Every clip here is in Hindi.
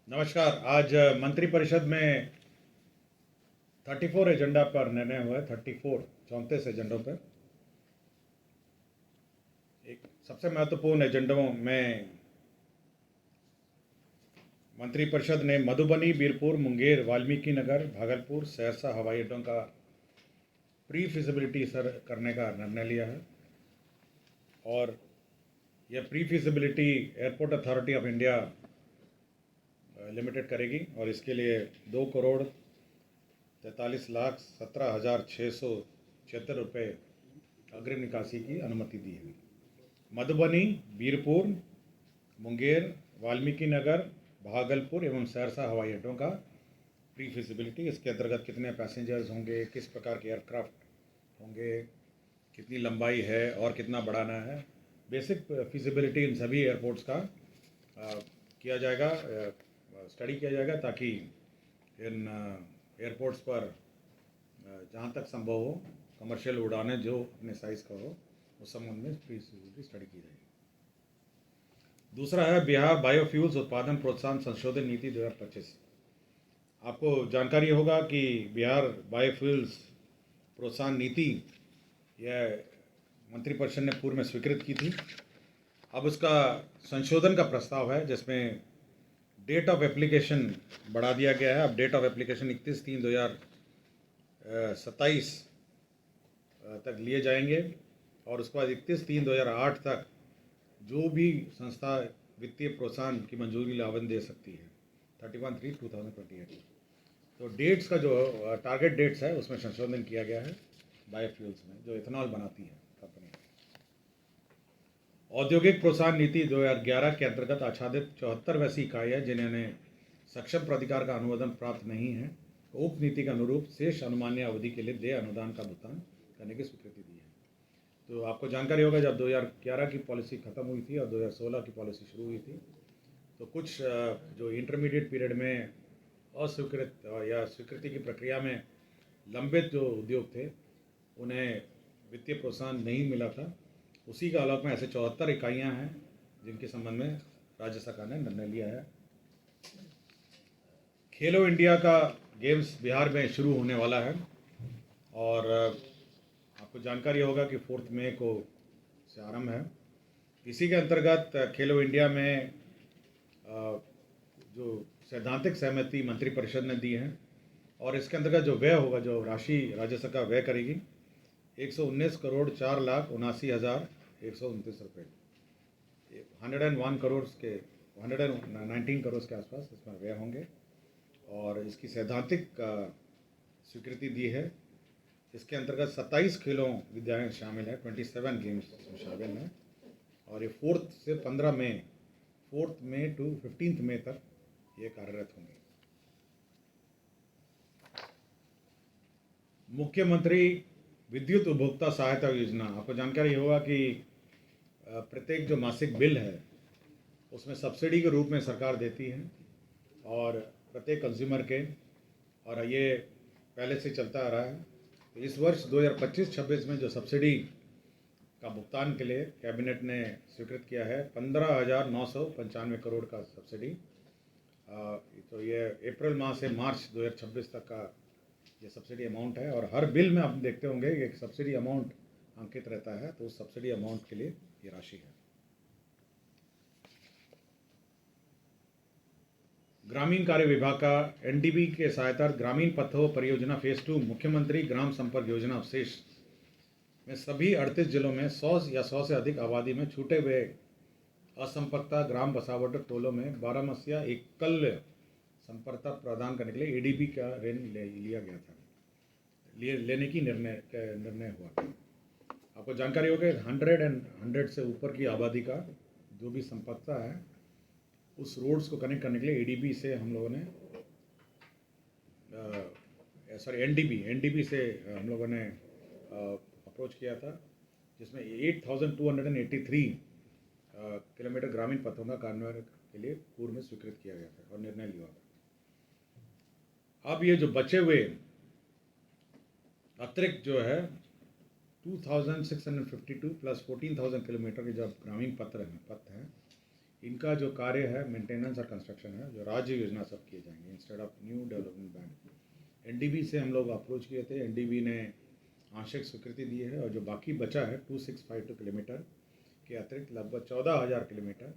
नमस्कार। आज मंत्रिपरिषद में 34 एजेंडा पर निर्णय हुआ है। 34 एजेंडों पर एक सबसे महत्वपूर्ण एजेंडों में मंत्रिपरिषद ने मधुबनी, बीरपुर, मुंगेर, वाल्मीकि नगर, भागलपुर, सहरसा हवाई अड्डों का प्री फिजिबिलिटी करने का निर्णय लिया है। और यह pre feasibility airport authority of India limited करेगी और इसके लिए 2,43,17,676 रुपये अग्रिम निकासी की अनुमति दी है। मधुबनी, बीरपुर, मुंगेर, वाल्मीकि नगर, भागलपुर एवं सहरसा हवाई अड्डों का प्री फिजिबिलिटी, इसके अंतर्गत कितने पैसेंजर्स होंगे, किस प्रकार के एयरक्राफ्ट होंगे, कितनी लंबाई है और कितना बढ़ाना है, बेसिक फिजिबिलिटी इन सभी एयरपोर्ट्स का किया जाएगा, स्टडी किया जाएगा, ताकि इन एयरपोर्ट्स पर जहाँ तक संभव हो कमर्शियल उड़ानें जो अपने साइज़ का हो उस संबंध में प्री फिजिबिलिटी स्टडी की जाएगी। दूसरा है बिहार बायोफ्यूल्स उत्पादन प्रोत्साहन संशोधन नीति 2025। आपको जानकारी होगा कि बिहार बायोफ्यूल्स प्रोत्साहन नीति यह मंत्रिपरिषद ने पूर्व में स्वीकृत की थी। अब उसका संशोधन का प्रस्ताव है, जिसमें डेट ऑफ एप्लीकेशन बढ़ा दिया गया है। अब डेट ऑफ एप्लीकेशन 31/3/2027 तक लिए जाएंगे और उसके बाद 31/3/2008 तक जो भी संस्था वित्तीय प्रोत्साहन की मंजूरी लावन दे सकती है 31/3/2028। तो डेट्स का जो टारगेट डेट्स है उसमें संशोधन किया गया है बायोफ्यूल्स में, जो इथेनॉल बनाती है कंपनी। औद्योगिक प्रोत्साहन नीति 2011 के अंतर्गत आच्छादित 74 वैसी इकाइयाँ जिन्होंने सक्षम प्राधिकार का अनुमोदन प्राप्त नहीं है, उक्त नीति के अनुरूप शेष अनुमान्य अवधि के लिए देय अनुदान का भुगतान करने की स्वीकृति दी है। तो आपको जानकारी होगा, जब 2011 की पॉलिसी ख़त्म हुई थी और 2016 की पॉलिसी शुरू हुई थी, तो कुछ जो इंटरमीडिएट पीरियड में अस्वीकृत या स्वीकृति की प्रक्रिया में लंबित जो उद्योग थे उन्हें वित्तीय प्रोत्साहन नहीं मिला था। उसी का आलोक में ऐसे 74 इकाइयाँ हैं जिनके संबंध में राज्य सरकार ने निर्णय लिया है। खेलो इंडिया का गेम्स बिहार में शुरू होने वाला है और आपको जानकारी होगा कि 4 मई को से आरंभ है। इसी के अंतर्गत खेलो इंडिया में जो सैद्धांतिक सहमति मंत्रिपरिषद ने दी है और इसके अंतर्गत जो व्यय होगा, जो राशि राज्य सरकार व्यय करेगी, 119,04,79,129 रुपये, 101 करोड़ के 119 करोड़ के आसपास इसमें व्यय होंगे और इसकी सैद्धांतिक स्वीकृति दी है। इसके अंतर्गत 27 खेलों विद्यालय शामिल है, 27 गेम्स शामिल हैं और ये 4 से 15 मई 4 मई टू 15 मई तक ये कार्यरत होंगे। मुख्यमंत्री विद्युत उपभोक्ता सहायता योजना, आपको जानकारी होगा कि प्रत्येक जो मासिक बिल है उसमें सब्सिडी के रूप में सरकार देती है और प्रत्येक कंज्यूमर के, और ये पहले से चलता आ रहा है। तो इस वर्ष 2025-26 में जो सब्सिडी का भुगतान के लिए कैबिनेट ने स्वीकृत किया है 15,995 करोड़ का सब्सिडी। तो ये अप्रैल माह से मार्च 2026 तक का ये सब्सिडी अमाउंट है और हर बिल में आप देखते होंगे एक सब्सिडी अमाउंट अंकित रहता है, तो उस सब्सिडी अमाउंट के लिए ये राशि है। ग्रामीण कार्य विभाग का एनडीबी के सहायता ग्रामीण पथों परियोजना फेज 2 मुख्यमंत्री ग्राम संपर्क योजना अवशेष में सभी 38 जिलों में 100 या 100 से अधिक आबादी में छूटे हुए असंपर्कता ग्राम बसावट टोलों में 12 मसीहा एकल संपर्कता प्रदान करने के लिए एडीबी का ऋण लिया गया था, लेने की निर्णय हुआ था। आपको जानकारी होगी 100 से ऊपर की आबादी का जो भी संपर्कता है उस रोड्स को कनेक्ट करने के लिए एडीबी से हम लोगों ने एनडीबी से हम लोगों ने अप्रोच किया था, जिसमें 8,283 किलोमीटर ग्रामीण पथों का कार्यान्वयन के लिए पूर्व में स्वीकृत किया गया था और निर्णय लिया था। अब ये जो बचे हुए अतिरिक्त जो है 2,652 प्लस 14,000 किलोमीटर के जो ग्रामीण पथ हैं, इनका जो कार्य है मेंटेनेंस और कंस्ट्रक्शन है जो राज्य योजना सब किए जाएंगे instead of new development bank. NDB से हम लोग अप्रोच किए थे, एनडीबी ने आंशिक स्वीकृति दी है और जो बाकी बचा है 2652 किलोमीटर के अतिरिक्त लगभग 14,000 किलोमीटर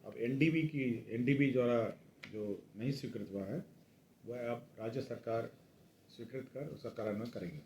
अब एनडीबी द्वारा जो नहीं स्वीकृत हुआ है वह अब राज्य सरकार स्वीकृत कर उसका कार्यान्वयन करेंगे।